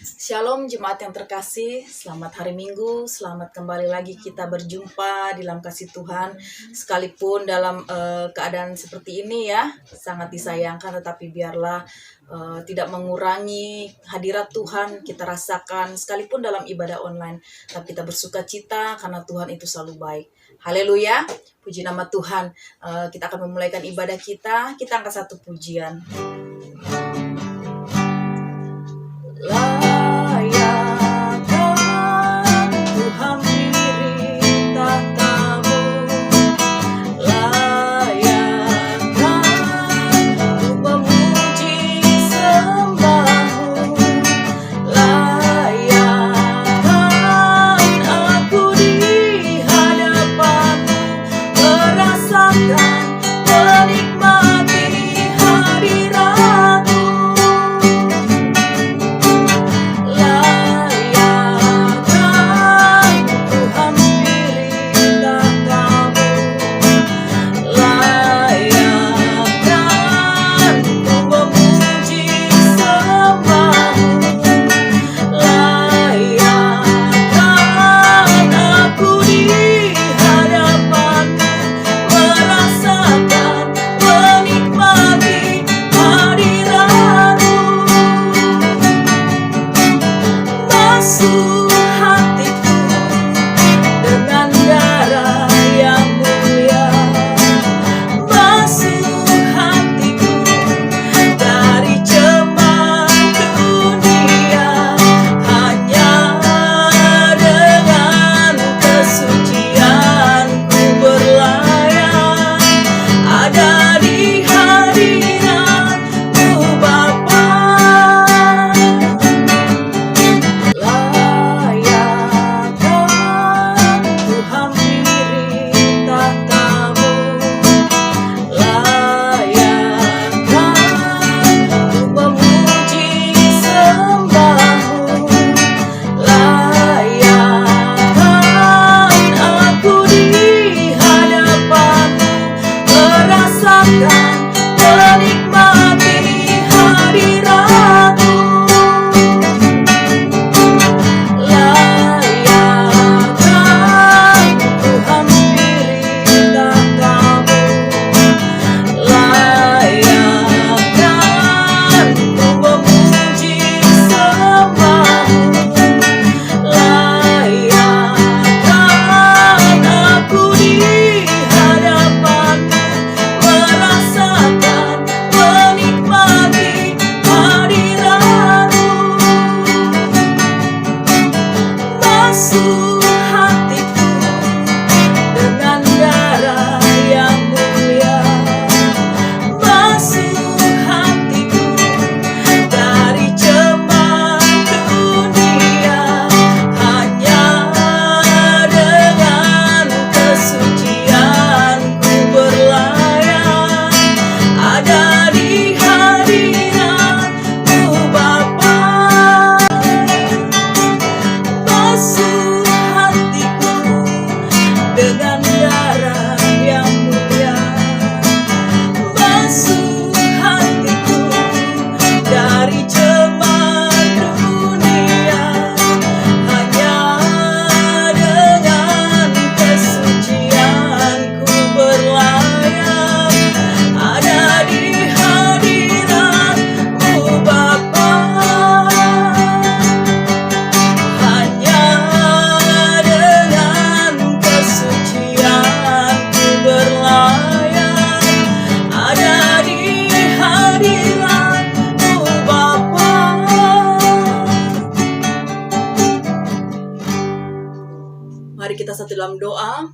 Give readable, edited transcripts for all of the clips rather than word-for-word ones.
Shalom jemaat yang terkasih, selamat hari Minggu, selamat kembali lagi kita berjumpa di dalam kasih Tuhan. Sekalipun dalam keadaan seperti ini ya, sangat disayangkan, tetapi biarlah tidak mengurangi hadirat Tuhan kita rasakan sekalipun dalam ibadah online. Tapi kita bersuka cita karena Tuhan itu selalu baik. Haleluya, puji nama Tuhan. Kita akan memulaikan ibadah kita angkat satu pujian. Mari kita satu dalam doa.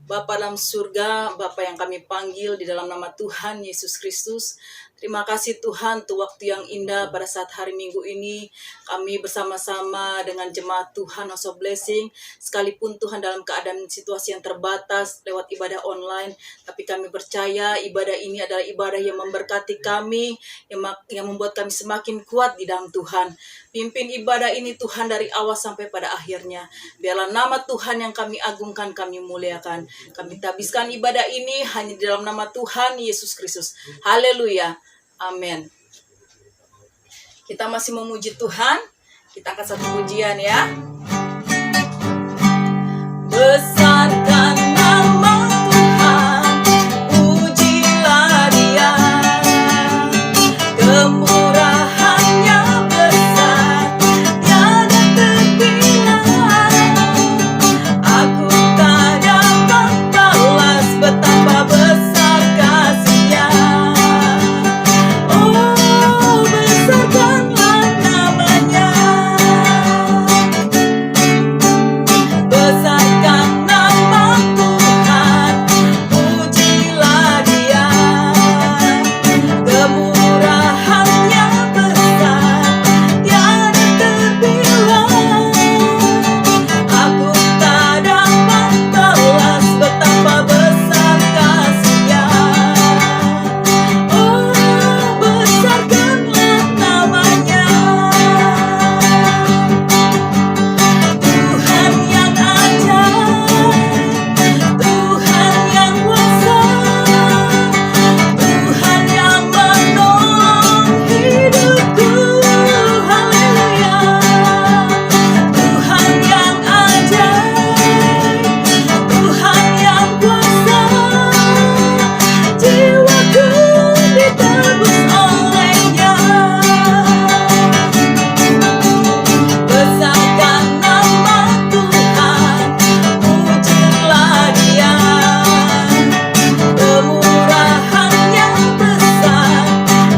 Bapa dalam surga, Bapa yang kami panggil di dalam nama Tuhan Yesus Kristus. Terima kasih Tuhan untuk waktu yang indah pada saat hari Minggu ini. Kami bersama-sama dengan jemaat Tuhan House of Blessing. Sekalipun Tuhan dalam keadaan situasi yang terbatas lewat ibadah online. Tapi kami percaya ibadah ini adalah ibadah yang memberkati kami. Yang membuat kami semakin kuat di dalam Tuhan. Pimpin ibadah ini Tuhan dari awal sampai pada akhirnya. Biarlah nama Tuhan yang kami agungkan, kami muliakan. Kami tabiskan ibadah ini hanya di dalam nama Tuhan Yesus Kristus. Haleluya. Amin. Kita masih memuji Tuhan. Kita angkat satu pujian ya. Besarkan nama Tuhan, pujilah Dia. Kemurahannya besar, tiada terbilang. Aku tak dapat balas betapa besar kasih-Nya. Oh, besarkanlah namanya. Besarkan nama Tuhan, pujilah Dia. Kemurahannya besar, tiada terbilang. Aku tak dapat balas betapa besar kasih-Nya. Oh, besarkanlah namanya. Tuhan yang ajaib, Tuhan yang kuasa, Tuhan yang menolong hidupku. Haleluya. Tuhan yang ajaib, Tuhan yang kuasa, jiwaku ditebus oleh-Nya. Besarkan nama Tuhan, pujilah Dia. Kemurahannya besar,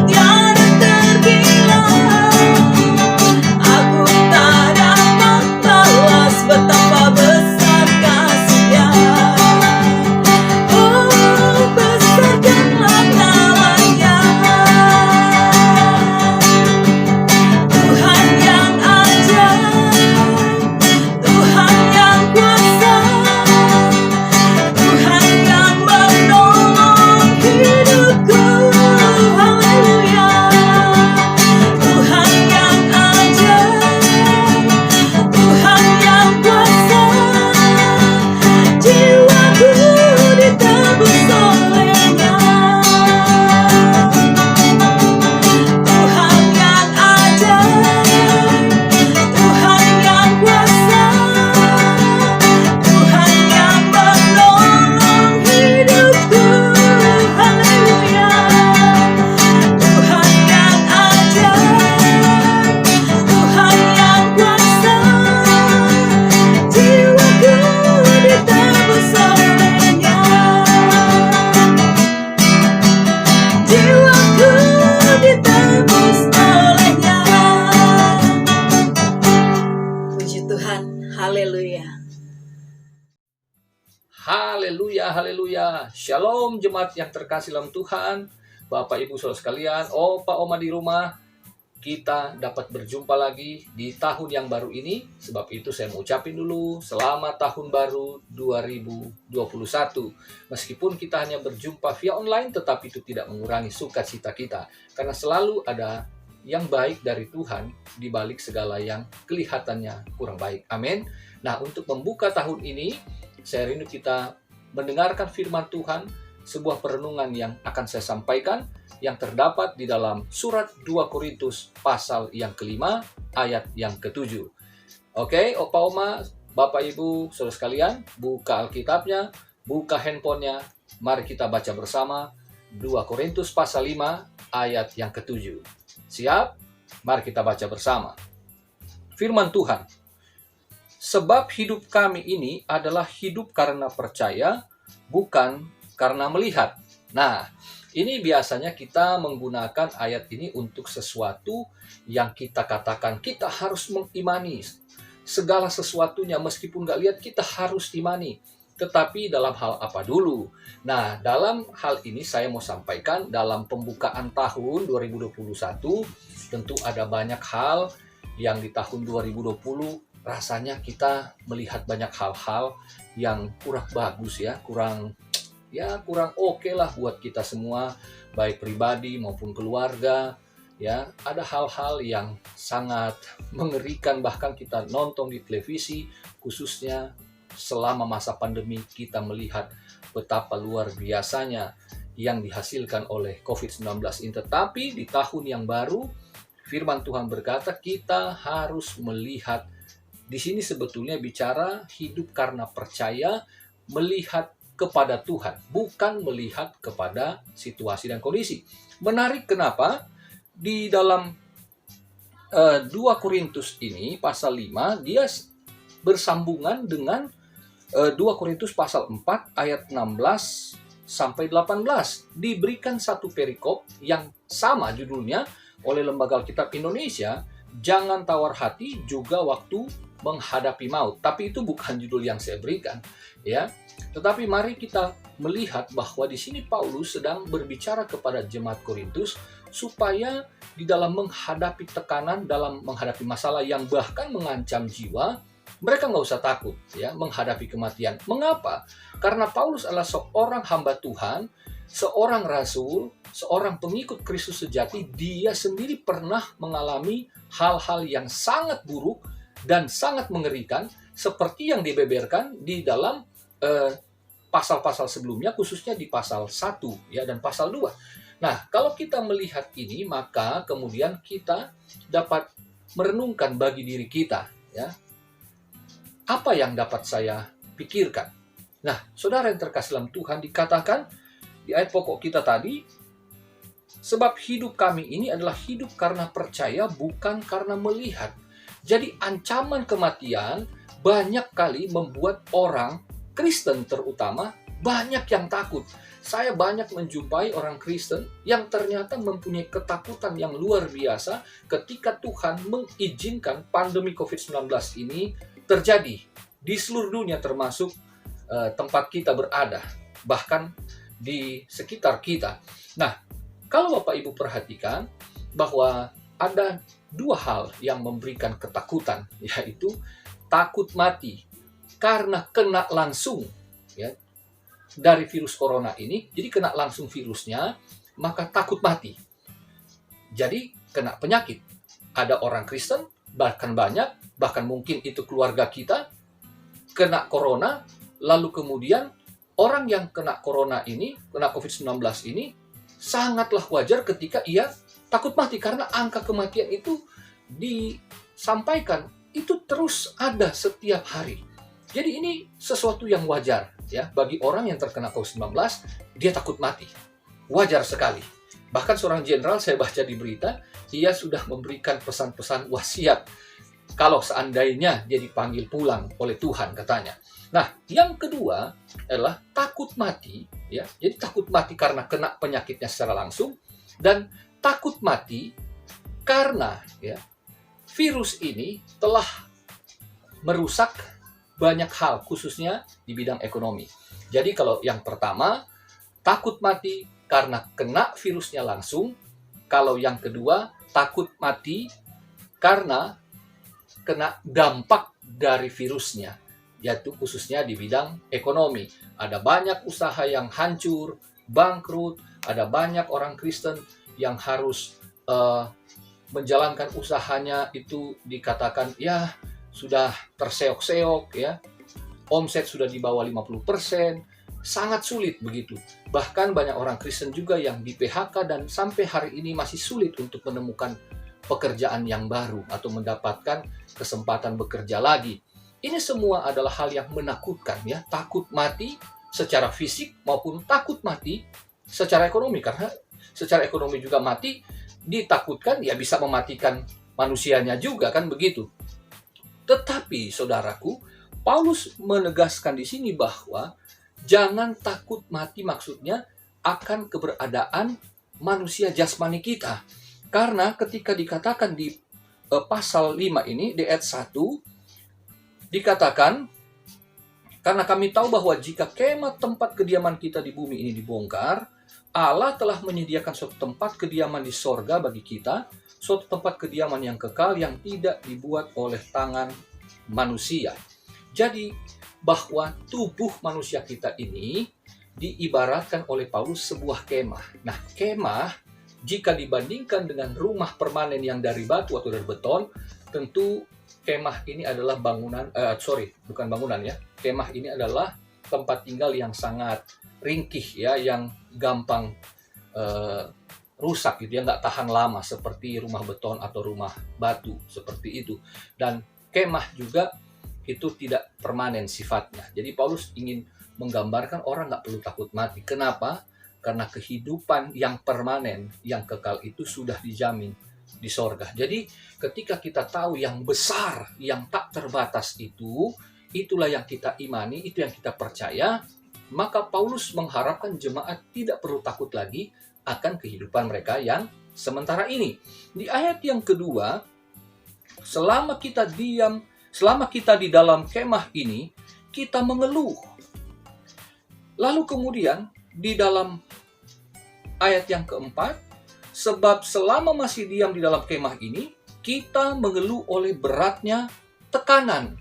tiada terbilang. Aku tak dapat balas betapa besar kasih-Nya. Oh, besarkanlah namanya. Tuhan yang ajaib, Tuhan yang kuasa, Tuhan yang menolong hidupku. Haleluya. Tuhan yang ajaib, Tuhan yang kuasa, jiwaku ditebus oleh-Nya. Tuhan yang ajaib, Tuhan yang kuasa, Tuhan yang menolong hidupku. Haleluya. Tuhan yang ajaib, Tuhan yang kuasa, jiwaku ditebus oleh-Nya. Jiwaku ditebus oleh-Nya. Puji Tuhan, haleluya. Haleluya, haleluya. Shalom jemaat yang terkasih dalam Tuhan. Bapak Ibu Saudara sekalian, Opa Oma di rumah. Kita dapat berjumpa lagi di tahun yang baru ini. Sebab itu saya mau ucapin dulu selamat tahun baru 2021. Meskipun kita hanya berjumpa via online, tetapi itu tidak mengurangi sukacita kita. Karena selalu ada yang baik dari Tuhan di balik segala yang kelihatannya kurang baik. Amin. Nah, untuk membuka tahun ini, saya rindu kita mendengarkan firman Tuhan, sebuah perenungan yang akan saya sampaikan yang terdapat di dalam surat 2 Korintus pasal yang ke-5 ayat yang ke-7. Oke, Opa Oma, Bapak Ibu, Saudara sekalian, buka Alkitabnya, buka handphonenya, mari kita baca bersama 2 Korintus pasal 5 ayat yang ke-7. Siap? Mari kita baca bersama. Firman Tuhan. Sebab hidup kami ini adalah hidup karena percaya, bukan karena melihat. Nah, ini biasanya kita menggunakan ayat ini untuk sesuatu yang kita katakan kita harus mengimani. Segala sesuatunya meskipun nggak lihat kita harus imani. Tetapi dalam hal apa dulu? Nah, dalam hal ini saya mau sampaikan dalam pembukaan tahun 2021, tentu ada banyak hal yang di tahun 2020 rasanya kita melihat banyak hal-hal yang kurang bagus ya, kurang oke lah buat kita semua, baik pribadi maupun keluarga. Ya, ada hal-hal yang sangat mengerikan, bahkan kita nonton di televisi, khususnya selama masa pandemi kita melihat betapa luar biasanya yang dihasilkan oleh COVID-19 ini. Tetapi di tahun yang baru, firman Tuhan berkata kita harus melihat. Di sini sebetulnya bicara hidup karena percaya, melihat kepada Tuhan, bukan melihat kepada situasi dan kondisi. Menarik kenapa? Di dalam 2 Korintus ini pasal 5 dia bersambungan dengan 2 Korintus pasal 4 ayat 16 sampai 18. Diberikan satu perikop yang sama judulnya oleh Lembaga Alkitab Indonesia, jangan tawar hati juga waktu menghadapi maut. Tapi itu bukan judul yang saya berikan, ya. Tetapi mari kita melihat bahwa di sini Paulus sedang berbicara kepada jemaat Korintus supaya di dalam menghadapi tekanan, dalam menghadapi masalah yang bahkan mengancam jiwa, mereka nggak usah takut ya menghadapi kematian. Mengapa? Karena Paulus adalah seorang hamba Tuhan, seorang rasul, seorang pengikut Kristus sejati. Dia sendiri pernah mengalami hal-hal yang sangat buruk dan sangat mengerikan seperti yang dibeberkan di dalam pasal-pasal sebelumnya, khususnya di pasal 1 ya dan pasal 2. Nah, kalau kita melihat ini, maka kemudian kita dapat merenungkan bagi diri kita ya. Apa yang dapat saya pikirkan? Nah, saudara yang terkasih dalam Tuhan, dikatakan di ayat pokok kita tadi, sebab hidup kami ini adalah hidup karena percaya, bukan karena melihat. Jadi ancaman kematian banyak kali membuat orang Kristen terutama banyak yang takut. Saya banyak menjumpai orang Kristen yang ternyata mempunyai ketakutan yang luar biasa ketika Tuhan mengizinkan pandemi COVID-19 ini terjadi di seluruh dunia, termasuk tempat kita berada, bahkan di sekitar kita. Nah, kalau Bapak Ibu perhatikan bahwa ada dua hal yang memberikan ketakutan, yaitu takut mati karena kena langsung ya dari virus corona ini. Jadi kena langsung virusnya, maka takut mati. Jadi kena penyakit. Ada orang Kristen, bahkan banyak, bahkan mungkin itu keluarga kita, kena corona, lalu kemudian orang yang kena corona ini, kena COVID-19 ini, sangatlah wajar ketika ia takut mati, karena angka kematian itu disampaikan, itu terus ada setiap hari. Jadi ini sesuatu yang wajar ya bagi orang yang terkena COVID-19, dia takut mati. Wajar sekali. Bahkan seorang jenderal saya baca di berita, ia sudah memberikan pesan-pesan wasiat kalau seandainya dia dipanggil pulang oleh Tuhan katanya. Nah, yang kedua adalah takut mati ya. Jadi takut mati karena kena penyakitnya secara langsung, dan takut mati karena ya virus ini telah merusak banyak hal, khususnya di bidang ekonomi. Jadi kalau yang pertama, takut mati karena kena virusnya langsung. Kalau yang kedua, takut mati karena kena dampak dari virusnya, yaitu khususnya di bidang ekonomi. Ada banyak usaha yang hancur, bangkrut, ada banyak orang Kristen yang harus menjalankan usahanya itu dikatakan ya sudah terseok-seok ya, omset sudah di bawah 50%, sangat sulit begitu. Bahkan banyak orang Kristen juga yang di PHK dan sampai hari ini masih sulit untuk menemukan pekerjaan yang baru atau mendapatkan kesempatan bekerja lagi. Ini semua adalah hal yang menakutkan ya, takut mati secara fisik maupun takut mati secara ekonomi, karena secara ekonomi juga mati ditakutkan ya bisa mematikan manusianya juga kan begitu. Tetapi saudaraku, Paulus menegaskan di sini bahwa jangan takut mati, maksudnya akan keberadaan manusia jasmani kita. Karena ketika dikatakan di pasal 5 ini, di ayat 1, dikatakan, karena kami tahu bahwa jika kemah tempat kediaman kita di bumi ini dibongkar, Allah telah menyediakan suatu tempat kediaman di sorga bagi kita, suatu tempat kediaman yang kekal yang tidak dibuat oleh tangan manusia. Jadi bahwa tubuh manusia kita ini diibaratkan oleh Paulus sebuah kemah. Nah, kemah jika dibandingkan dengan rumah permanen yang dari batu atau dari beton, tentu kemah ini adalah bukan bangunan ya. Kemah ini adalah tempat tinggal yang sangat ringkih ya, yang gampang rusak gitu ya, nggak tahan lama seperti rumah beton atau rumah batu seperti itu. Dan kemah juga itu tidak permanen sifatnya. Jadi Paulus ingin menggambarkan orang nggak perlu takut mati. Kenapa? Karena kehidupan yang permanen, yang kekal itu sudah dijamin di sorga. Jadi ketika kita tahu yang besar, yang tak terbatas itu, itulah yang kita imani, itu yang kita percaya, maka Paulus mengharapkan jemaat tidak perlu takut lagi akan kehidupan mereka yang sementara ini. Di ayat yang kedua, selama kita di dalam kemah ini, kita mengeluh. Lalu kemudian di dalam ayat yang keempat, sebab selama masih diam di dalam kemah ini, kita mengeluh oleh beratnya tekanan.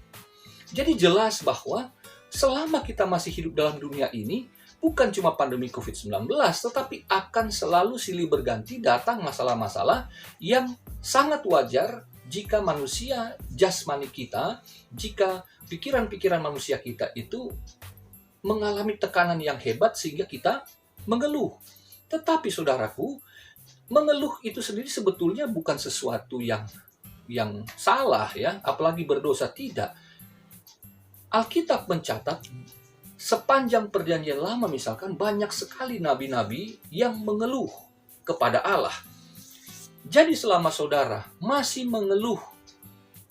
Jadi jelas bahwa selama kita masih hidup dalam dunia ini, bukan cuma pandemi COVID-19, tetapi akan selalu silih berganti datang masalah-masalah yang sangat wajar jika manusia jasmani kita, jika pikiran-pikiran manusia kita itu mengalami tekanan yang hebat sehingga kita mengeluh. Tetapi saudaraku, mengeluh itu sendiri sebetulnya bukan sesuatu yang salah ya, apalagi berdosa, tidak. Alkitab mencatat sepanjang perjanjian lama misalkan banyak sekali nabi-nabi yang mengeluh kepada Allah. Jadi selama saudara masih mengeluh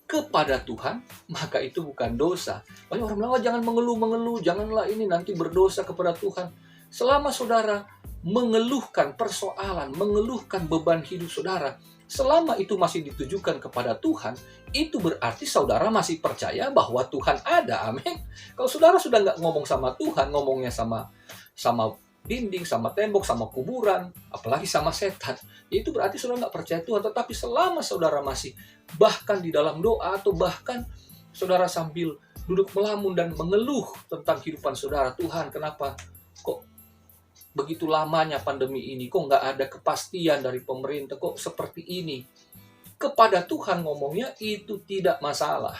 kepada Tuhan, maka itu bukan dosa. Banyak orang bilang, jangan mengeluh, janganlah ini nanti berdosa kepada Tuhan. Selama saudara mengeluhkan persoalan, mengeluhkan beban hidup saudara, selama itu masih ditujukan kepada Tuhan, itu berarti saudara masih percaya bahwa Tuhan ada. Amin. Kalau saudara sudah nggak ngomong sama Tuhan, ngomongnya sama dinding, sama tembok, sama kuburan, apalagi sama setan, itu berarti saudara nggak percaya Tuhan. Tetapi selama saudara masih bahkan di dalam doa, atau bahkan saudara sambil duduk melamun dan mengeluh tentang kehidupan saudara, Tuhan kenapa kok begitu lamanya pandemi ini, kok nggak ada kepastian dari pemerintah, kok seperti ini, kepada Tuhan ngomongnya itu tidak masalah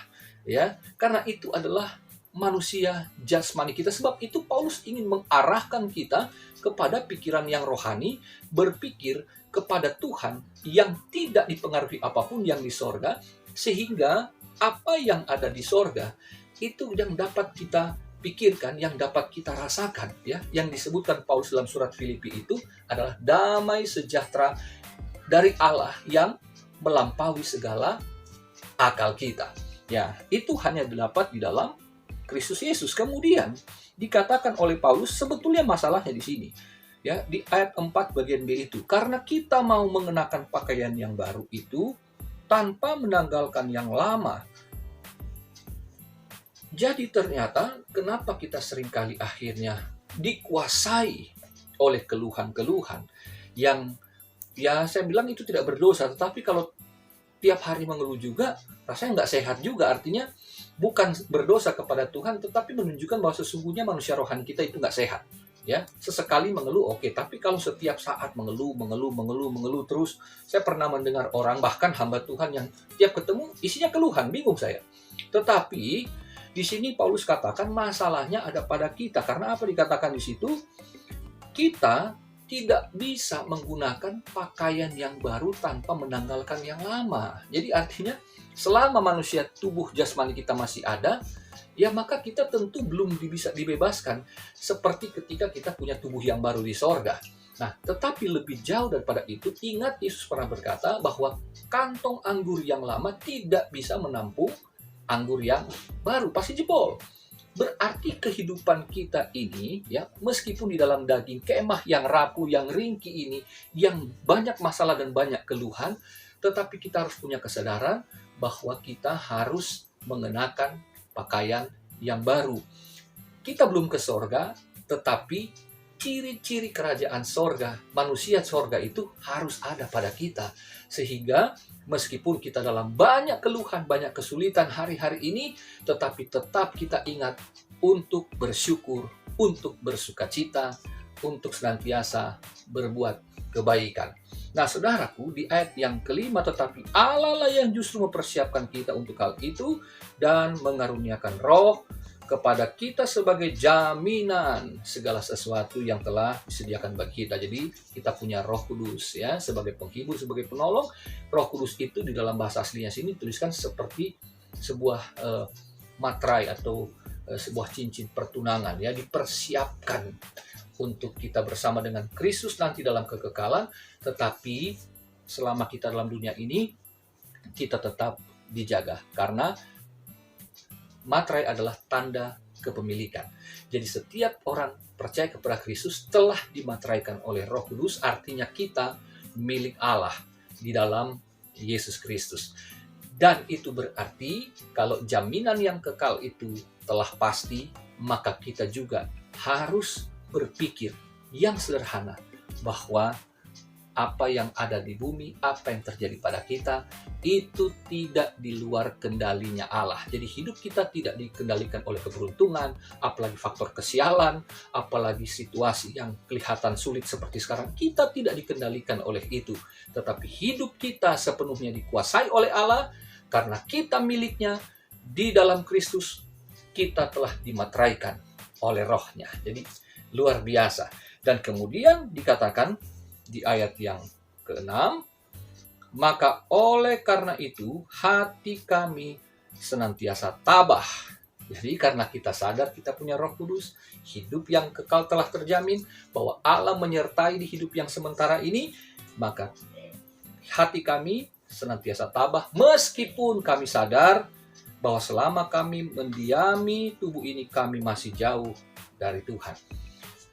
ya, karena itu adalah manusia jasmani kita. Sebab itu Paulus ingin mengarahkan kita kepada pikiran yang rohani, berpikir kepada Tuhan yang tidak dipengaruhi apapun yang di sorga, sehingga apa yang ada di sorga itu yang dapat kita pikirkan, yang dapat kita rasakan ya. Yang disebutkan Paulus dalam surat Filipi itu adalah damai sejahtera dari Allah yang melampaui segala akal kita. Ya, itu hanya didapat di dalam Kristus Yesus. Kemudian dikatakan oleh Paulus sebetulnya masalahnya di sini. Ya, di ayat 4 bagian B itu, karena kita mau mengenakan pakaian yang baru itu tanpa menanggalkan yang lama. Jadi ternyata kenapa kita seringkali akhirnya dikuasai oleh keluhan-keluhan yang ya saya bilang itu tidak berdosa, tetapi kalau tiap hari mengeluh juga rasanya nggak sehat juga. Artinya bukan berdosa kepada Tuhan, tetapi menunjukkan bahwa sesungguhnya manusia rohani kita itu nggak sehat. Ya, sesekali mengeluh oke, tapi kalau setiap saat mengeluh terus, saya pernah mendengar orang, bahkan hamba Tuhan yang tiap ketemu isinya keluhan, bingung saya. Tetapi di sini Paulus katakan masalahnya ada pada kita. Karena apa dikatakan di situ? Kita tidak bisa menggunakan pakaian yang baru tanpa menanggalkan yang lama. Jadi artinya selama manusia tubuh jasmani kita masih ada, ya maka kita tentu belum bisa dibebaskan seperti ketika kita punya tubuh yang baru di sorga. Nah, tetapi lebih jauh daripada itu, ingat Yesus pernah berkata bahwa kantong anggur yang lama tidak bisa menampung anggur yang baru, pasti jebol. Berarti kehidupan kita ini, ya, meskipun di dalam daging kemah yang rapuh, yang ringkih ini, yang banyak masalah dan banyak keluhan, tetapi kita harus punya kesadaran bahwa kita harus mengenakan pakaian yang baru. Kita belum ke sorga, tetapi ciri-ciri kerajaan sorga, manusia sorga itu harus ada pada kita. Sehingga meskipun kita dalam banyak keluhan, banyak kesulitan hari-hari ini, tetapi tetap kita ingat untuk bersyukur, untuk bersukacita, untuk senantiasa berbuat kebaikan. Nah, saudaraku, di ayat yang kelima, tetapi Allah lah yang justru mempersiapkan kita untuk hal itu dan mengaruniakan roh kepada kita sebagai jaminan segala sesuatu yang telah disediakan bagi kita. Jadi kita punya Roh Kudus ya sebagai penghibur, sebagai penolong. Roh Kudus itu di dalam bahasa aslinya sini tuliskan seperti sebuah materai atau sebuah cincin pertunangan ya, dipersiapkan untuk kita bersama dengan Kristus nanti dalam kekekalan. Tetapi selama kita dalam dunia ini kita tetap dijaga karena materai adalah tanda kepemilikan. Jadi setiap orang percaya kepada Kristus telah dimateraikan oleh Roh Kudus, artinya kita milik Allah di dalam Yesus Kristus. Dan itu berarti kalau jaminan yang kekal itu telah pasti, maka kita juga harus berpikir yang sederhana bahwa apa yang ada di bumi, apa yang terjadi pada kita, itu tidak di luar kendalinya Allah. Jadi hidup kita tidak dikendalikan oleh keberuntungan, apalagi faktor kesialan, apalagi situasi yang kelihatan sulit seperti sekarang. Kita tidak dikendalikan oleh itu. Tetapi hidup kita sepenuhnya dikuasai oleh Allah, karena kita miliknya di dalam Kristus, kita telah dimateraikan oleh Roh-Nya. Jadi luar biasa. Dan kemudian dikatakan di ayat yang ke-6, maka oleh karena itu hati kami senantiasa tabah. Jadi karena kita sadar kita punya Roh Kudus, hidup yang kekal telah terjamin, bahwa Allah menyertai di hidup yang sementara ini, maka hati kami senantiasa tabah meskipun kami sadar bahwa selama kami mendiami tubuh ini kami masih jauh dari Tuhan.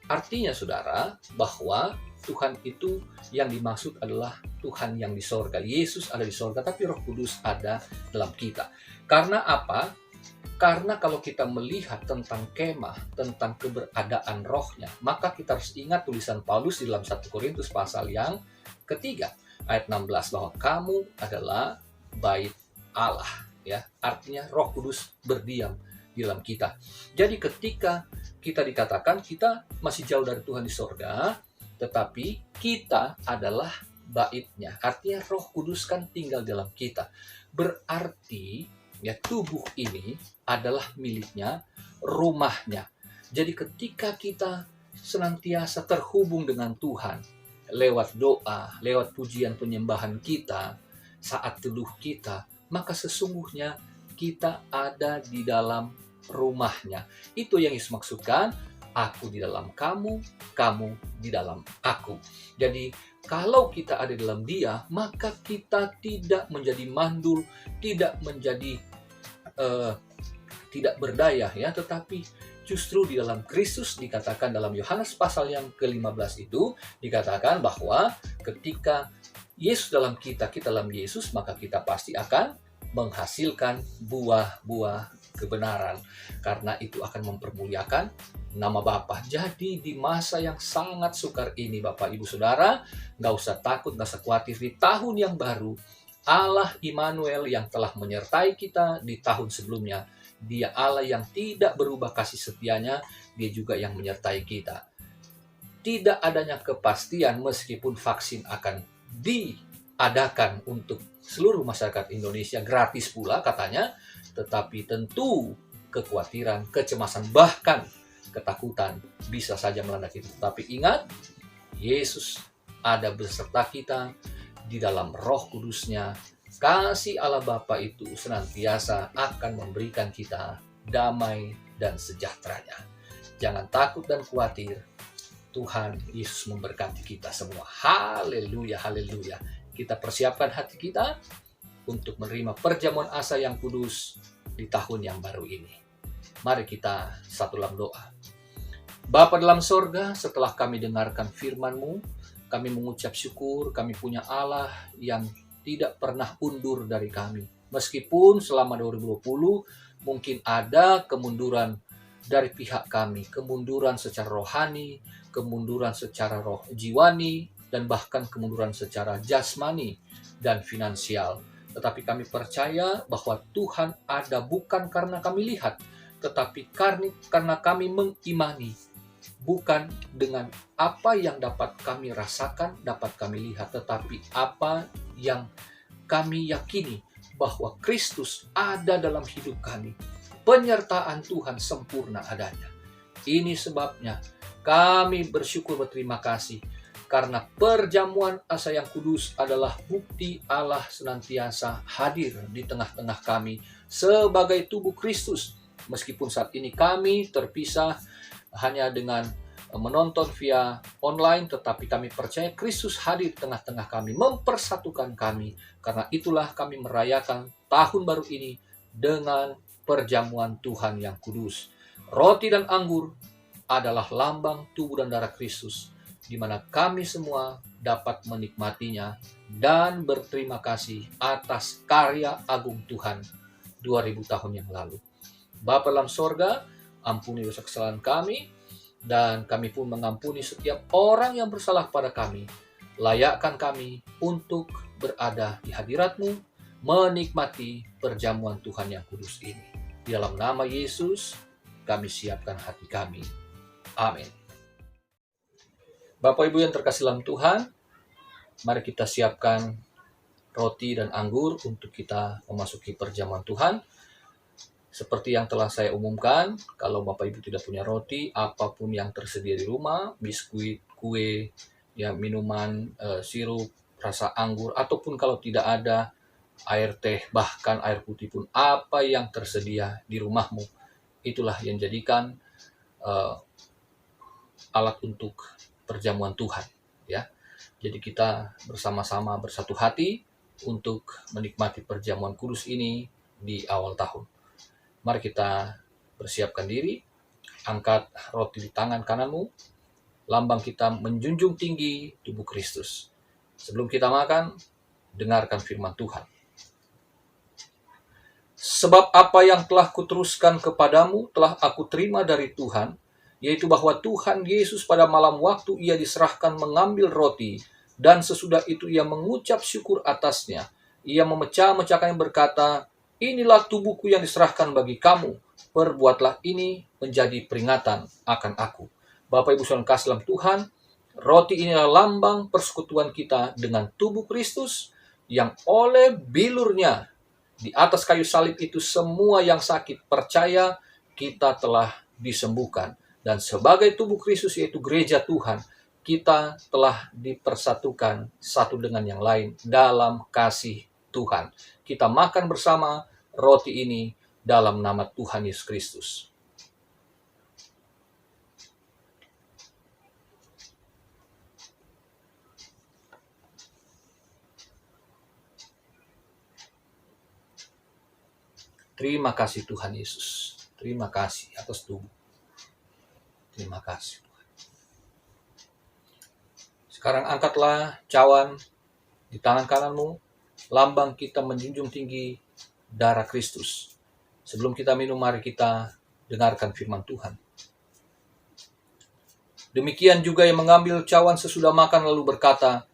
Artinya saudara, bahwa Tuhan itu yang dimaksud adalah Tuhan yang di sorga. Yesus ada di sorga, tapi Roh Kudus ada dalam kita. Karena apa? Karena kalau kita melihat tentang kemah, tentang keberadaan rohnya, maka kita harus ingat tulisan Paulus di dalam 1 Korintus pasal yang ketiga, ayat 16, bahwa kamu adalah bait Allah. Ya, artinya Roh Kudus berdiam di dalam kita. Jadi ketika kita dikatakan kita masih jauh dari Tuhan di sorga, tetapi kita adalah baitnya. Artinya Roh Kudus kan tinggal dalam kita. Berarti ya tubuh ini adalah miliknya, rumahnya. Jadi ketika kita senantiasa terhubung dengan Tuhan lewat doa, lewat pujian penyembahan kita, saat teduh kita, maka sesungguhnya kita ada di dalam rumahnya. Itu yang Yesus maksudkan, aku di dalam kamu, kamu di dalam aku. Jadi kalau kita ada di dalam Dia, maka kita tidak menjadi mandul, tidak menjadi tidak berdaya ya, tetapi justru di dalam Kristus dikatakan dalam Yohanes pasal yang ke-15 itu dikatakan bahwa ketika Yesus dalam kita, kita dalam Yesus, maka kita pasti akan menghasilkan buah-buah kebenaran, karena itu akan mempermuliakan nama Bapa. Jadi di masa yang sangat sukar ini, Bapak Ibu Saudara, nggak usah takut, nggak usah khawatir. Di tahun yang baru, Allah Immanuel yang telah menyertai kita di tahun sebelumnya, Dia Allah yang tidak berubah kasih setianya, Dia juga yang menyertai kita. Tidak adanya kepastian meskipun vaksin akan diadakan untuk seluruh masyarakat Indonesia, gratis pula katanya, tetapi tentu kekhawatiran, kecemasan, bahkan ketakutan bisa saja melanda kita. Tetapi ingat, Yesus ada beserta kita di dalam Roh Kudusnya. Kasih Allah Bapa itu senantiasa akan memberikan kita damai dan sejahteranya. Jangan takut dan khawatir. Tuhan Yesus memberkati kita semua. Haleluya, haleluya. Kita persiapkan hati kita untuk menerima perjamuan asa yang kudus di tahun yang baru ini. Mari kita satu dalam doa. Bapa dalam sorga, setelah kami dengarkan firman-Mu, kami mengucap syukur, kami punya Allah yang tidak pernah undur dari kami. Meskipun selama 2020 mungkin ada kemunduran dari pihak kami, kemunduran secara rohani, kemunduran secara jiwani, dan bahkan kemunduran secara jasmani dan finansial. Tetapi kami percaya bahwa Tuhan ada bukan karena kami lihat, tetapi karena kami mengimani. Bukan dengan apa yang dapat kami rasakan, dapat kami lihat, tetapi apa yang kami yakini bahwa Kristus ada dalam hidup kami. penyertaan Tuhan sempurna adanya. Ini sebabnya kami bersyukur berterima kasih karena perjamuan asa yang kudus adalah bukti Allah senantiasa hadir di tengah-tengah kami sebagai tubuh Kristus. Meskipun saat ini kami terpisah hanya dengan menonton via online, tetapi kami percaya Kristus hadir di tengah-tengah kami, mempersatukan kami. Karena itulah kami merayakan tahun baru ini dengan perjamuan Tuhan yang kudus. Roti dan anggur adalah lambang tubuh dan darah Kristus, di mana kami semua dapat menikmatinya dan berterima kasih atas karya agung Tuhan 2000 tahun yang lalu. Bapa dalam sorga, ampuni dosa kesalahan kami, dan kami pun mengampuni setiap orang yang bersalah pada kami. Layakkan kami untuk berada di hadirat-Mu, menikmati perjamuan Tuhan yang kudus ini. Di dalam nama Yesus, kami siapkan hati kami. Amin. Bapak Ibu yang terkasih dalam Tuhan, mari kita siapkan roti dan anggur untuk kita memasuki perjamuan Tuhan. Seperti yang telah saya umumkan, kalau Bapak Ibu tidak punya roti, apapun yang tersedia di rumah, biskuit, kue, ya minuman, sirup, rasa anggur, ataupun kalau tidak ada air teh, bahkan air putih pun, apa yang tersedia di rumahmu, itulah yang jadikan alat untuk perjamuan Tuhan. Ya, jadi kita bersama-sama bersatu hati untuk menikmati perjamuan kudus ini di awal tahun. Mari kita bersiapkan diri, angkat roti di tangan kananmu, lambang kita menjunjung tinggi tubuh Kristus. Sebelum kita makan, dengarkan firman Tuhan. Sebab apa yang telah kuteruskan kepadamu telah aku terima dari Tuhan, yaitu bahwa Tuhan Yesus pada malam waktu ia diserahkan mengambil roti, dan sesudah itu ia mengucap syukur atasnya. Ia memecah-mecahkannya berkata, inilah tubuhku yang diserahkan bagi kamu. Perbuatlah ini menjadi peringatan akan aku. Bapak Ibu saudara kasih dalam Tuhan, roti inilah lambang persekutuan kita dengan tubuh Kristus yang oleh bilurnya di atas kayu salib itu semua yang sakit percaya kita telah disembuhkan. Dan sebagai tubuh Kristus yaitu gereja Tuhan, kita telah dipersatukan satu dengan yang lain dalam kasih Tuhan. Kita makan bersama roti ini dalam nama Tuhan Yesus Kristus. Terima kasih Tuhan Yesus. Terima kasih atas tubuh. Terima kasih Tuhan. Sekarang angkatlah cawan di tangan kananmu, lambang kita menjunjung tinggi darah Kristus. Sebelum kita minum, mari kita dengarkan firman Tuhan. Demikian juga yang mengambil cawan sesudah makan lalu berkata,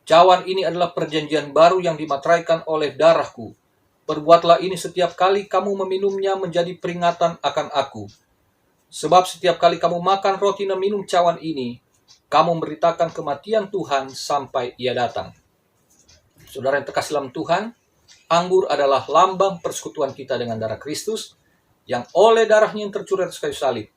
cawan ini adalah perjanjian baru yang dimateraikan oleh darahku. Perbuatlah ini setiap kali kamu meminumnya menjadi peringatan akan aku. Sebab setiap kali kamu makan roti dan minum cawan ini, kamu memberitakan kematian Tuhan sampai ia datang. Saudara yang terkasih dalam Tuhan, anggur adalah lambang persekutuan kita dengan darah Kristus, yang oleh darahnya yang tercurah di kayu salib,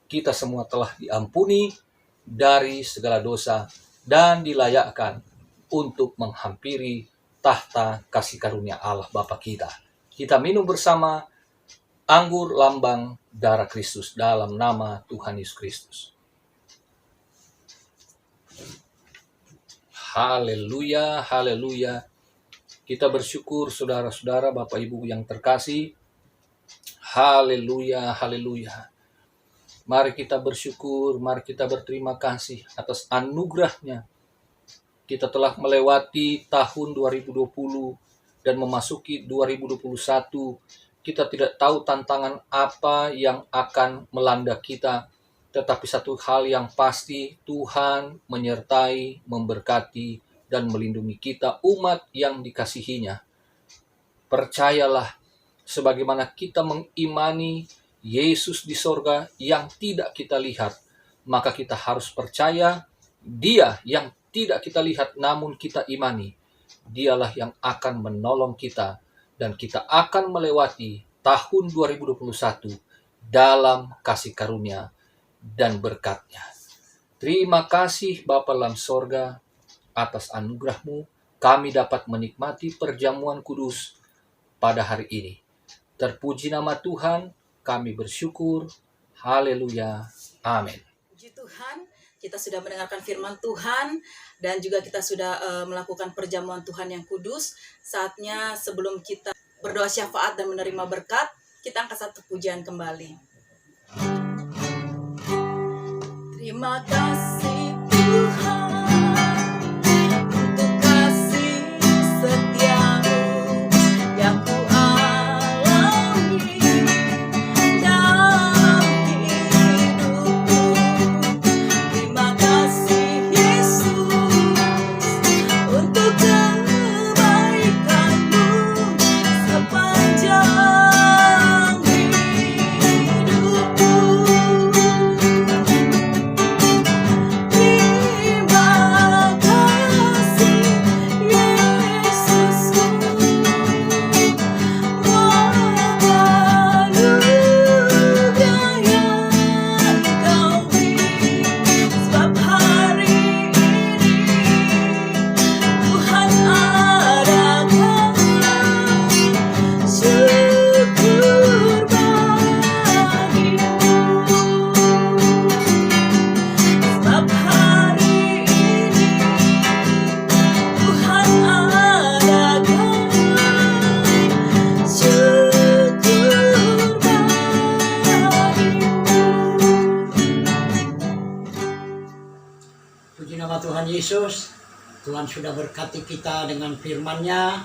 kita semua telah diampuni dari segala dosa dan dilayakkan untuk menghampiri tahta kasih karunia Allah Bapa kita. Kita minum bersama anggur lambang darah Kristus dalam nama Tuhan Yesus Kristus. Haleluya, haleluya. Kita bersyukur saudara-saudara, Bapak Ibu yang terkasih. Haleluya, haleluya. Mari kita bersyukur, mari kita berterima kasih atas anugerahnya. Kita telah melewati tahun 2020 dan memasuki 2021. Kita tidak tahu tantangan apa yang akan melanda kita. Tetapi satu hal yang pasti, Tuhan menyertai, memberkati, dan melindungi kita umat yang dikasihinya. Percayalah, sebagaimana kita mengimani Yesus di sorga yang tidak kita lihat, maka kita harus percaya Dia yang tidak kita lihat namun kita imani. Dialah yang akan menolong kita dan kita akan melewati tahun 2021 dalam kasih karunia dan berkat-Nya. Terima kasih Bapa dalam sorga atas anugerah-Mu, kami dapat menikmati perjamuan kudus pada hari ini. Terpuji nama Tuhan, kami bersyukur. Haleluya. Amin. Puji Tuhan, kita sudah mendengarkan firman Tuhan dan juga kita sudah melakukan perjamuan Tuhan yang kudus. Saatnya sebelum kita berdoa syafaat dan menerima berkat, kita angkat satu pujian kembali. Terima kasih Tuhan untuk kasih setia-Mu yang ku alami dalam hidupku. Terima kasih Yesus untuk kebaikan-Mu sepanjang hidupku. Terima kasih Yesusku, anugerah yang Kau beri. Sebab hari ini Tuhan adakan syukur bagimu. Sebab hari ini Tuhan adakan syukur bagimu. Puji nama Tuhan Yesus. Tuhan sudah berkati kita dengan firman-Nya,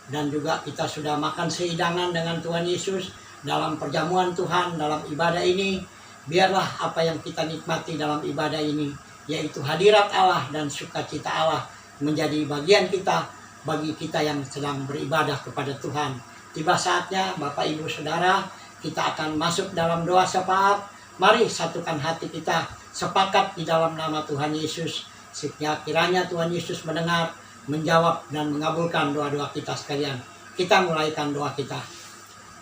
dan juga kita sudah makan sehidangan dengan Tuhan Yesus dalam perjamuan Tuhan, dalam ibadah ini. Biarlah apa yang kita nikmati dalam ibadah ini, yaitu hadirat Allah dan sukacita Allah, menjadi bagian kita, bagi kita yang sedang beribadah kepada Tuhan. Tiba saatnya Bapak Ibu Saudara, kita akan masuk dalam doa syafaat. Mari satukan hati kita, sepakat di dalam nama Tuhan Yesus. Sehingga kiranya Tuhan Yesus mendengar, menjawab, dan mengabulkan doa-doa kita sekalian. Kita mulaikan doa kita.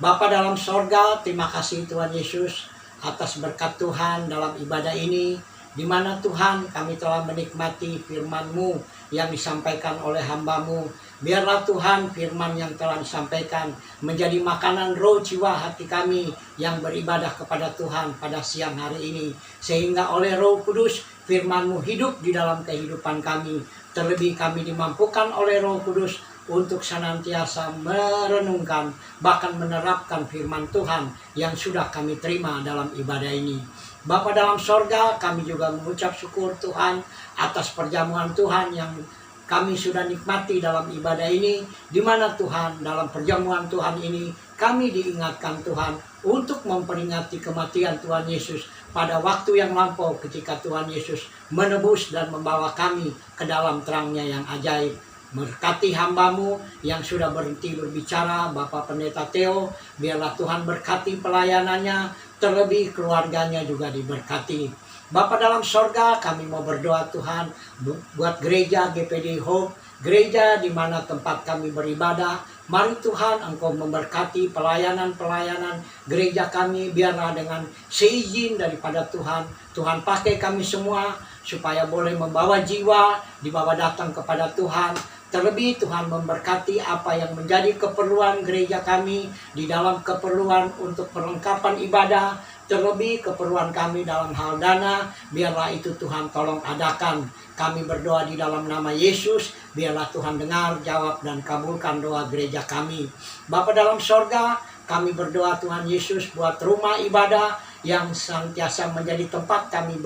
Bapa dalam sorga, terima kasih Tuhan Yesus atas berkat Tuhan dalam ibadah ini, di mana Tuhan kami telah menikmati firman-Mu yang disampaikan oleh hamba-Mu. Biarlah Tuhan firman yang telah disampaikan menjadi makanan roh jiwa hati kami yang beribadah kepada Tuhan pada siang hari ini. Sehingga oleh Roh Kudus firman-Mu hidup di dalam kehidupan kami. Terlebih kami dimampukan oleh Roh Kudus untuk senantiasa merenungkan, bahkan menerapkan firman Tuhan yang sudah kami terima dalam ibadah ini. Bapa dalam sorga, kami juga mengucap syukur Tuhan atas perjamuan Tuhan yang kami sudah nikmati dalam ibadah ini, di mana Tuhan dalam perjamuan Tuhan ini kami diingatkan Tuhan untuk memperingati kematian Tuhan Yesus pada waktu yang lampau ketika Tuhan Yesus menebus dan membawa kami ke dalam terang-Nya yang ajaib. Berkati hamba-Mu yang sudah berhenti berbicara, Bapak Pendeta Theo, biarlah Tuhan berkati pelayanannya, terlebih keluarganya juga diberkati. Bapa dalam sorga, kami mau berdoa Tuhan buat gereja GPD Hope, gereja di mana tempat kami beribadah. Mari Tuhan Engkau memberkati pelayanan-pelayanan gereja kami, biarlah dengan seizin daripada Tuhan, Tuhan pakai kami semua supaya boleh membawa jiwa, dibawa datang kepada Tuhan. Terlebih Tuhan memberkati apa yang menjadi keperluan gereja kami di dalam keperluan untuk perlengkapan ibadah, terlebih keperluan kami dalam hal dana, biarlah itu Tuhan tolong adakan. Kami berdoa di dalam nama Yesus, biarlah Tuhan dengar, jawab, dan kabulkan doa gereja kami. Bapa dalam sorga, kami berdoa Tuhan Yesus buat rumah ibadah yang senantiasa menjadi tempat kami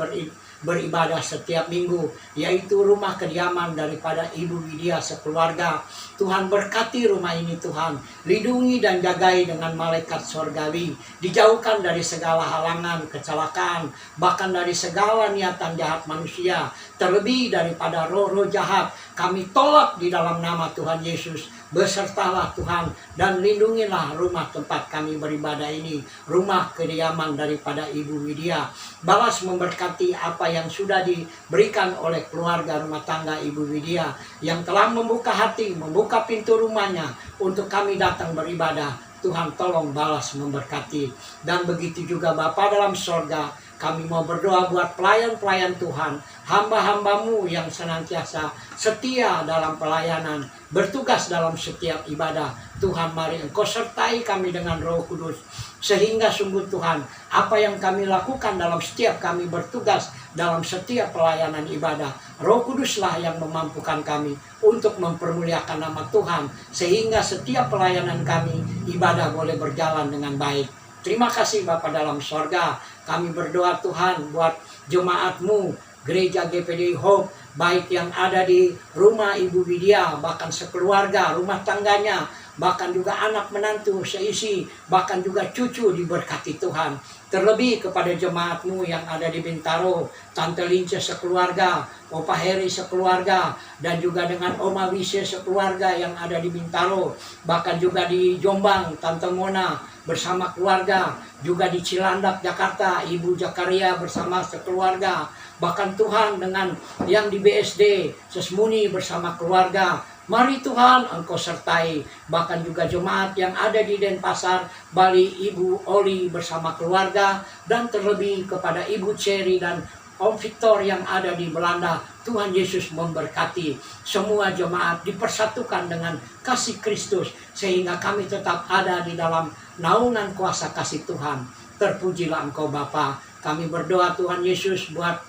beribadah setiap minggu, yaitu rumah kediaman daripada Ibu Widya sekeluarga. Tuhan berkati rumah ini Tuhan, lindungi dan jagai dengan malaikat sorgawi, dijauhkan dari segala halangan, kecelakaan, bahkan dari segala niatan jahat manusia, terlebih daripada roh-roh jahat. Kami tolak di dalam nama Tuhan Yesus. Besertalah Tuhan dan lindungilah rumah tempat kami beribadah ini, rumah kediaman daripada Ibu Widya. Balas memberkati apa yang sudah diberikan oleh keluarga rumah tangga Ibu Widya yang telah membuka hati, membuka pintu rumahnya untuk kami datang beribadah. Tuhan tolong balas memberkati. Dan begitu juga Bapa dalam sorga, kami mau berdoa buat pelayan-pelayan Tuhan, hamba-hambamu yang senantiasa setia dalam pelayanan, bertugas dalam setiap ibadah. Tuhan, mari Engkau sertai kami dengan Roh Kudus, sehingga sungguh Tuhan, apa yang kami lakukan dalam setiap kami bertugas, dalam setiap pelayanan ibadah, Roh Kuduslah yang memampukan kami untuk mempermuliakan nama Tuhan, sehingga setiap pelayanan kami, ibadah boleh berjalan dengan baik. Terima kasih Bapa dalam sorga. Kami berdoa Tuhan buat jemaat-Mu, Gereja GPDI Hope, baik yang ada di rumah Ibu Widya, bahkan sekeluarga, rumah tangganya, bahkan juga anak menantu seisi, bahkan juga cucu diberkati Tuhan. Terlebih kepada jemaat-Mu yang ada di Bintaro, Tante Lince sekeluarga, Opa Heri sekeluarga, dan juga dengan Oma Wise sekeluarga yang ada di Bintaro, bahkan juga di Jombang, Tante Mona bersama keluarga, juga di Cilandak, Jakarta, Ibu Jakaria bersama sekeluarga, bahkan Tuhan dengan yang di BSD, Sesmuni bersama keluarga. Mari Tuhan Engkau sertai, bahkan juga jemaat yang ada di Denpasar, Bali, Ibu Oli bersama keluarga, dan terlebih kepada Ibu Cherry dan Om Victor yang ada di Belanda. Tuhan Yesus memberkati semua jemaat, dipersatukan dengan kasih Kristus, sehingga kami tetap ada di dalam naungan kuasa kasih Tuhan. Terpujilah Engkau Bapa. Kami berdoa Tuhan Yesus buat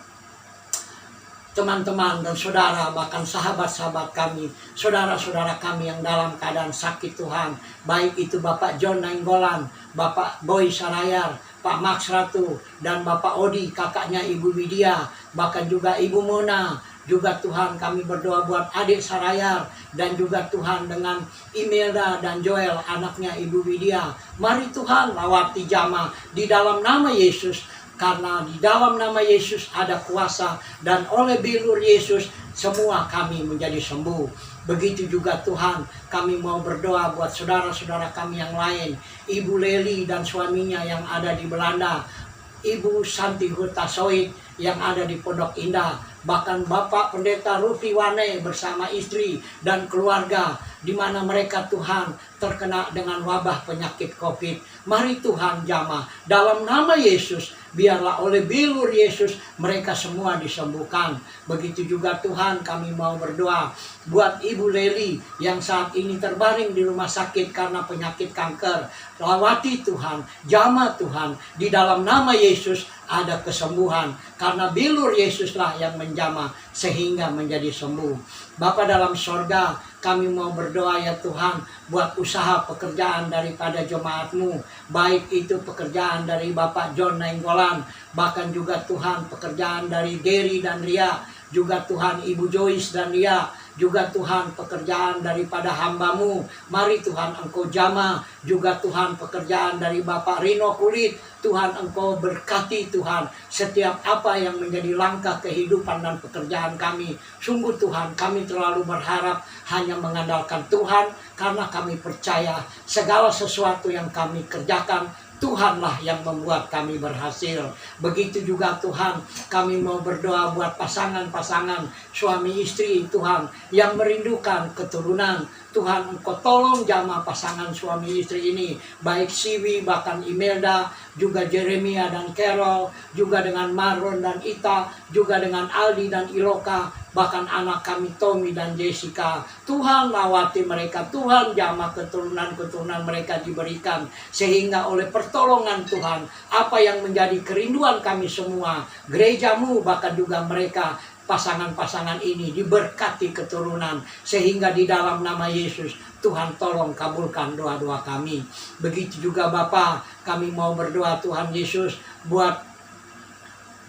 teman-teman dan saudara, bahkan sahabat-sahabat kami, saudara-saudara kami yang dalam keadaan sakit Tuhan, baik itu Bapak John Nainggolan, Bapak Boy Sarayar, Pak Max Ratu, dan Bapak Odi, kakaknya Ibu Widya, bahkan juga Ibu Mona. Juga Tuhan kami berdoa buat adik Sarayar, dan juga Tuhan dengan Imelda dan Joel, anaknya Ibu Widya. Mari Tuhan lawati jamaah di dalam nama Yesus, karena di dalam nama Yesus ada kuasa, dan oleh bilur Yesus semua kami menjadi sembuh. Begitu juga Tuhan, kami mau berdoa buat saudara-saudara kami yang lain, Ibu Leli dan suaminya yang ada di Belanda, Ibu Santi Hutasoid yang ada di Pondok Indah, bahkan Bapak Pendeta Rufi Wane bersama istri dan keluarga, di mana mereka Tuhan terkena dengan wabah penyakit COVID. Mari Tuhan jamah dalam nama Yesus, biarlah oleh bilur Yesus mereka semua disembuhkan. Begitu juga Tuhan kami mau berdoa buat Ibu Leli yang saat ini terbaring di rumah sakit karena penyakit kanker. Lawati Tuhan, jamah Tuhan, di dalam nama Yesus ada kesembuhan, karena bilur Yesuslah yang menjamah sehingga menjadi sembuh. Bapa dalam sorga, kami mau berdoa ya Tuhan buat usaha pekerjaan daripada jemaat-Mu, baik itu pekerjaan dari Bapak John Nainggolan, bahkan juga Tuhan pekerjaan dari Gary dan Ria, juga Tuhan Ibu Joyce dan Ria, juga Tuhan pekerjaan daripada hamba-Mu. Mari Tuhan Engkau jamah, juga Tuhan pekerjaan dari Bapak Rino Kulit. Tuhan Engkau berkati Tuhan setiap apa yang menjadi langkah kehidupan dan pekerjaan kami. Sungguh Tuhan, kami terlalu berharap hanya mengandalkan Tuhan, karena kami percaya segala sesuatu yang kami kerjakan Tuhanlah yang membuat kami berhasil. Begitu juga Tuhan, kami mau berdoa buat pasangan-pasangan suami istri Tuhan yang merindukan keturunan. Tuhan Engkau tolong jamah pasangan suami istri ini, baik Siwi bahkan Imelda, juga Jeremia dan Carol, juga dengan Marlon dan Ita, juga dengan Aldi dan Iloka, bahkan anak kami Tommy dan Jessica. Tuhan lawati mereka, Tuhan jamah keturunan-keturunan mereka diberikan, sehingga oleh pertolongan Tuhan, apa yang menjadi kerinduan kami semua, gereja-Mu bahkan juga mereka, pasangan-pasangan ini diberkati keturunan, sehingga di dalam nama Yesus Tuhan tolong kabulkan doa-doa kami. Begitu juga Bapa, kami mau berdoa Tuhan Yesus buat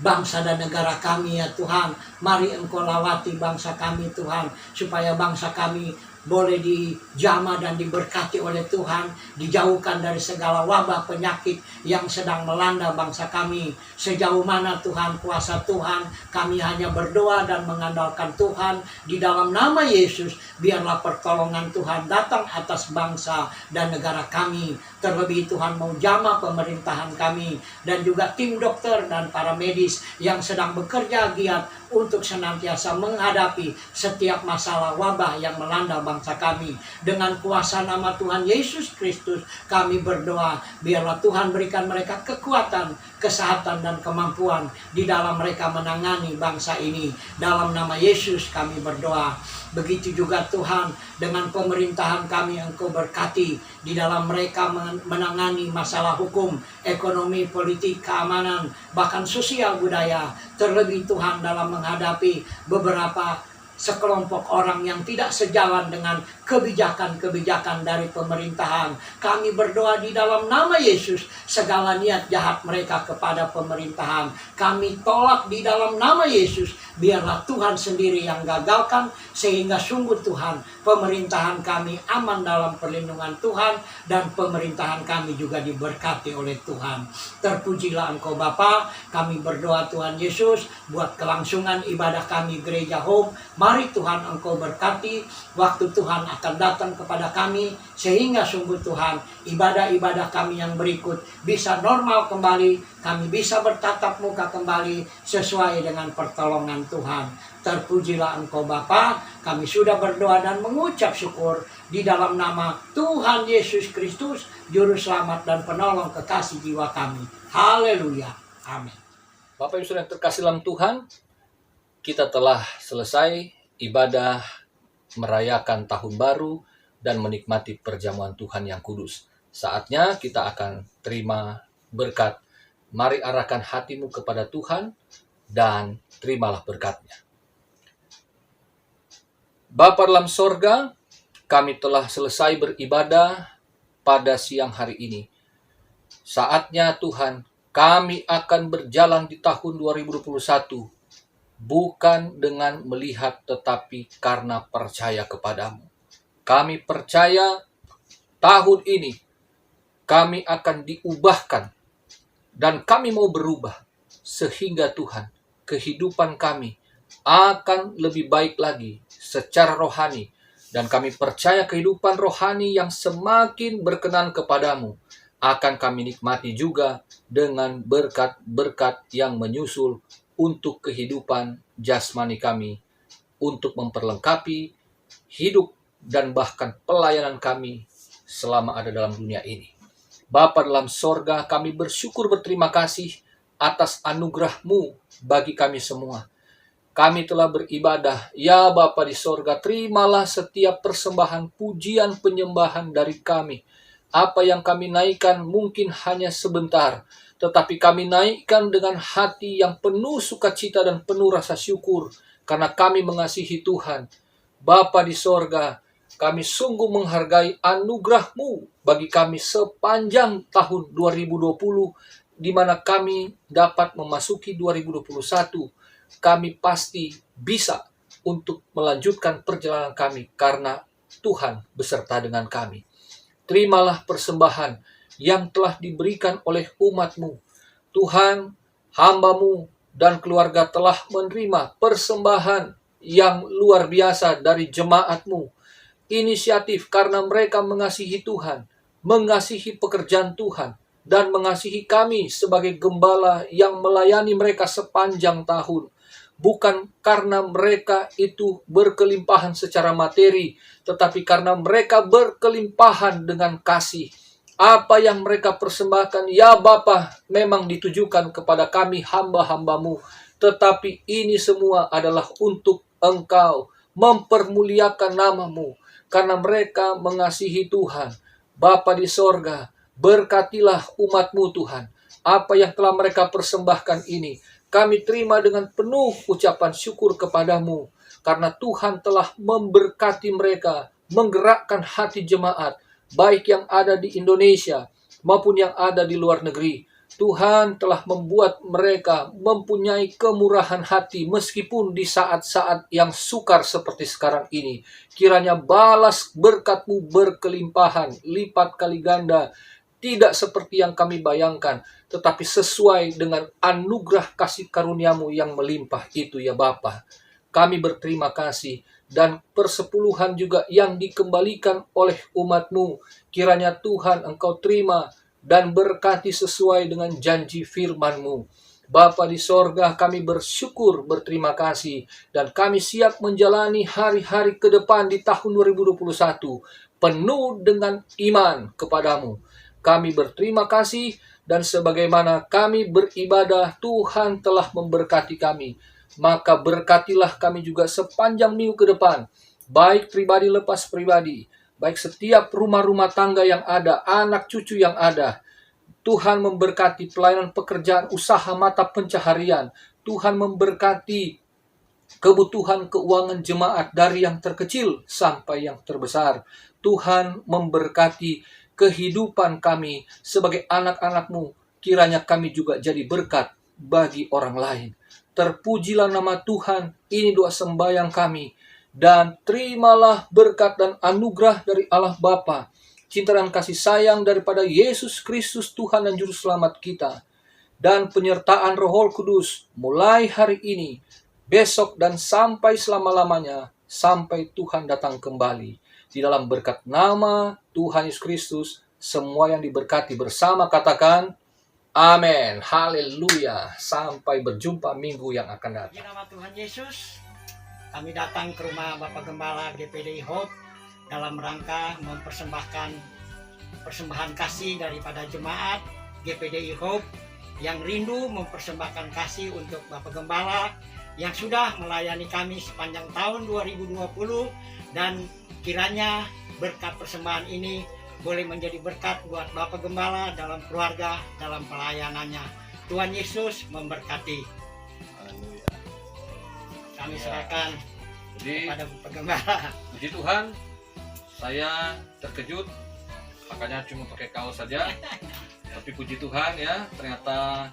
bangsa dan negara kami ya Tuhan. Mari Engkau lawati bangsa kami Tuhan, supaya bangsa kami boleh dijamah dan diberkati oleh Tuhan, dijauhkan dari segala wabah penyakit yang sedang melanda bangsa kami. Sejauh mana Tuhan kuasa Tuhan, kami hanya berdoa dan mengandalkan Tuhan. Di dalam nama Yesus, biarlah pertolongan Tuhan datang atas bangsa dan negara kami. Terlebih Tuhan mau jamah pemerintahan kami, dan juga tim dokter dan para medis yang sedang bekerja giat untuk senantiasa menghadapi setiap masalah wabah yang melanda bangsa kami. Dengan kuasa nama Tuhan Yesus Kristus kami berdoa, biarlah Tuhan berikan mereka kekuatan, kesehatan dan kemampuan di dalam mereka menangani bangsa ini. Dalam nama Yesus kami berdoa. Begitu juga Tuhan dengan pemerintahan kami, Engkau berkati di dalam mereka menangani masalah hukum, ekonomi, politik, keamanan, bahkan sosial budaya. Terlebih Tuhan dalam menghadapi beberapa sekelompok orang yang tidak sejalan dengan kebijakan-kebijakan dari pemerintahan. Kami berdoa di dalam nama Yesus, segala niat jahat mereka kepada pemerintahan kami tolak di dalam nama Yesus. Biarlah Tuhan sendiri yang gagalkan, sehingga sungguh Tuhan pemerintahan kami aman dalam perlindungan Tuhan, dan pemerintahan kami juga diberkati oleh Tuhan. Terpujilah Engkau Bapa. Kami berdoa Tuhan Yesus buat kelangsungan ibadah kami Gereja Home. Mari Tuhan Engkau berkati waktu Tuhan akan datang kepada kami, sehingga sungguh Tuhan ibadah-ibadah kami yang berikut bisa normal kembali. Kami bisa bertatap muka kembali sesuai dengan pertolongan Tuhan. Terpujilah Engkau Bapa. Kami sudah berdoa dan mengucap syukur di dalam nama Tuhan Yesus Kristus, Juru Selamat dan Penolong kekasih jiwa kami. Haleluya. Amin. Bapak Ibu Saudara yang terkasih dalam Tuhan, kita telah selesai ibadah merayakan tahun baru dan menikmati perjamuan Tuhan yang kudus. Saatnya kita akan terima berkat. Mari arahkan hatimu kepada Tuhan dan terimalah berkatnya. Bapa dalam sorga, kami telah selesai beribadah pada siang hari ini. Saatnya Tuhan, kami akan berjalan di tahun 2021, bukan dengan melihat tetapi karena percaya kepadamu. Kami percaya tahun ini kami akan diubahkan, dan kami mau berubah, sehingga Tuhan, kehidupan kami akan lebih baik lagi secara rohani. Dan kami percaya kehidupan rohani yang semakin berkenan kepadamu akan kami nikmati juga dengan berkat-berkat yang menyusul untuk kehidupan jasmani kami, untuk memperlengkapi hidup dan bahkan pelayanan kami selama ada dalam dunia ini. Bapa dalam sorga, kami bersyukur berterima kasih atas anugerah-Mu bagi kami semua. Kami telah beribadah, ya Bapa di sorga, terimalah setiap persembahan, pujian, penyembahan dari kami. Apa yang kami naikkan mungkin hanya sebentar, tetapi kami naikkan dengan hati yang penuh sukacita dan penuh rasa syukur, karena kami mengasihi Tuhan. Bapa di sorga, kami sungguh menghargai anugerah-Mu bagi kami sepanjang tahun 2020, di mana kami dapat memasuki 2021. Kami pasti bisa untuk melanjutkan perjalanan kami karena Tuhan beserta dengan kami. Terimalah persembahan yang telah diberikan oleh umat-Mu. Tuhan, hamba-Mu dan keluarga telah menerima persembahan yang luar biasa dari jemaat-Mu. Inisiatif karena mereka mengasihi Tuhan, mengasihi pekerjaan Tuhan, dan mengasihi kami sebagai gembala yang melayani mereka sepanjang tahun. Bukan karena mereka itu berkelimpahan secara materi, tetapi karena mereka berkelimpahan dengan kasih. Apa yang mereka persembahkan, ya Bapa, memang ditujukan kepada kami hamba-hamba-Mu. Tetapi ini semua adalah untuk Engkau, mempermuliakan nama-Mu. Karena mereka mengasihi Tuhan. Bapa di sorga, berkatilah umat-Mu Tuhan. Apa yang telah mereka persembahkan ini, kami terima dengan penuh ucapan syukur kepadamu. Karena Tuhan telah memberkati mereka, menggerakkan hati jemaat, baik yang ada di Indonesia maupun yang ada di luar negeri. Tuhan telah membuat mereka mempunyai kemurahan hati meskipun di saat-saat yang sukar seperti sekarang ini. Kiranya balas berkat-Mu berkelimpahan, lipat kali ganda, tidak seperti yang kami bayangkan, tetapi sesuai dengan anugerah kasih karunia-Mu yang melimpah itu ya Bapa. Kami berterima kasih, dan persepuluhan juga yang dikembalikan oleh umat-Mu. Kiranya Tuhan Engkau terima dan berkati sesuai dengan janji firman-Mu. Bapa di sorga, kami bersyukur, berterima kasih, dan kami siap menjalani hari-hari ke depan di tahun 2021 penuh dengan iman kepadamu. Kami berterima kasih, dan sebagaimana kami beribadah, Tuhan telah memberkati kami. Maka berkatilah kami juga sepanjang minggu ke depan, baik pribadi lepas pribadi, baik setiap rumah-rumah tangga yang ada, anak cucu yang ada. Tuhan memberkati pelayanan pekerjaan, usaha mata pencaharian. Tuhan memberkati kebutuhan keuangan jemaat dari yang terkecil sampai yang terbesar. Tuhan memberkati kehidupan kami sebagai anak-anak-Mu. Kiranya kami juga jadi berkat bagi orang lain. Terpujilah nama Tuhan, ini doa sembahyang kami. Dan terimalah berkat dan anugerah dari Allah Bapa, cinta dan kasih sayang daripada Yesus Kristus Tuhan dan Juru Selamat kita, dan penyertaan Roh Kudus mulai hari ini, besok, dan sampai selama-lamanya, sampai Tuhan datang kembali. Di dalam berkat nama Tuhan Yesus Kristus, semua yang diberkati bersama katakan, amin, haleluya. Sampai berjumpa minggu yang akan datang. Di nama Tuhan Yesus, kami datang ke rumah Bapak Gembala GPDI Hope dalam rangka mempersembahkan persembahan kasih daripada jemaat GPDI Hope yang rindu mempersembahkan kasih untuk Bapak Gembala yang sudah melayani kami sepanjang tahun 2020, dan kiranya berkat persembahan ini boleh menjadi berkat buat Bapak Gembala dalam keluarga, dalam pelayanannya. Tuhan Yesus memberkati. Haleluya. Kami Ya. serahkan Jadi, kepada Bapak Gembala. puji Tuhan, saya terkejut, makanya cuma pakai kaos saja. Tapi puji Tuhan ya, ternyata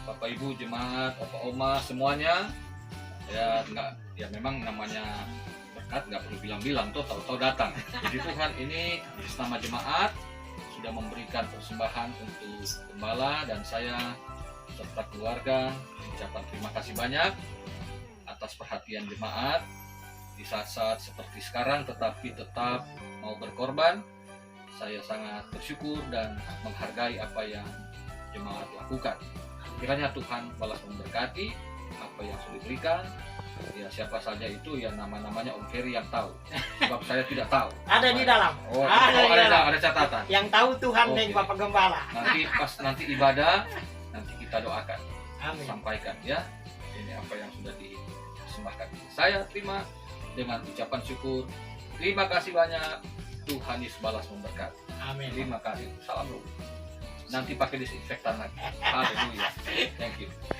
Bapak Ibu jemaat, Opa Oma semuanya ya memang namanya berkat nggak perlu bilang-bilang tuh, tahu-tahu datang. Puji Tuhan, ini atas nama jemaat sudah memberikan persembahan untuk gembala, dan saya serta keluarga mengucapkan terima kasih banyak atas perhatian jemaat di saat-saat seperti sekarang, tetapi tetap mau berkorban. Saya sangat bersyukur dan menghargai apa yang jemaat lakukan. Kiranya Tuhan balas memberkati apa yang sudah diberikan. Ya, siapa saja itu ya, nama-namanya Om Ferry yang tahu, sebab saya tidak tahu. Ada di dalam. Oh, ada catatan. Yang tahu Tuhan dan Oke. Bapak Gembala. Nanti ibadah, nanti kita doakan, Amin. sampaikan ya. Ini apa yang sudah dipersembahkan. Saya terima dengan ucapan syukur. Terima kasih banyak. Tuhan Yesus balas memberkati. Amin. Terima kasih. Salam dulu. Nanti pakai disinfektan lagi. Haleluya. Thank you.